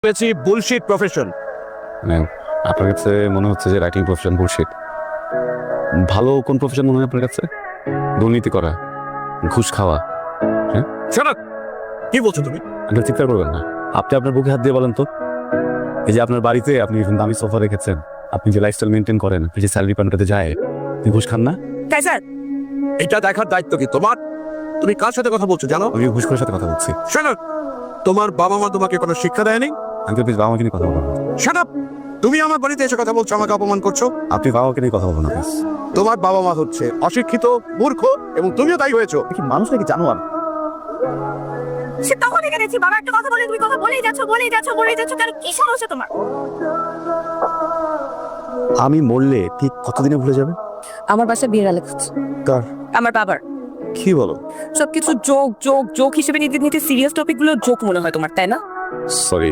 পেয়েছি bullshit profession. মানে আপনার কাছে মনে হচ্ছে যে রাইটিং প্রফেশন বুলশিট। ভালো কোন প্রফেশন মনে হয় আপনার কাছে? দুর্নীতি করা, ঘুষ খাওয়া। Shut up! কি বলছো তুমি? আপনার চিৎকার করবেন না। আপনি আপনার বুকে হাত দিয়ে বলেন তো, এই যে আপনার বাড়িতে আপনি দামি সোফা রেখেছেন, আপনি যে লাইফস্টাইল মেনটেন করেন, আপনি যে স্যালারি পান্ডাতে যায়, আপনি ঘুষ খান না? কাইসার, এটা দেখার দায়িত্ব কি তোমার? তুমি কার সাথে কথা বলছো জানো? আমি ঘুষখোরের সাথে কথা বলছি। Shut up! তোমার বাবা মা তোমাকে কোনো শিক্ষা দেয়নি? আঙ্কেল প্লিজ বাবা মাকে নিয়ে কথা বলবেন না। Shut up! তুমি আমার বাড়িতে এসে কথা বলছো, আমাকে অপমান করছো। আপনি বাবা মাকে নিয়ে কথা বলবেন না প্লিজ। তোমার বাবা মা হচ্ছে অশিক্ষিত, মূর্খ এবং তুমিও তাই হয়েছো। কি মানুষ নাকি জানোয়ার? সে তখন দেখেছি বাবা একটা কথা বলে তুমি কথা বলেই যাচ্ছ কেন? কি সমস্যা তোমার? আমি মরলে ঠিক কতদিনে ভুলে যাবে? আমার বাসায় বিয়ের আলেখ হচ্ছে। কার? আমার বাবার। কি বলো? সবকিছু জোক জোক জোক হিসেবে নিতে নিতে সিরিয়াস টপিক গুলো জোক মনে হয় তোমার, তাই না? সরি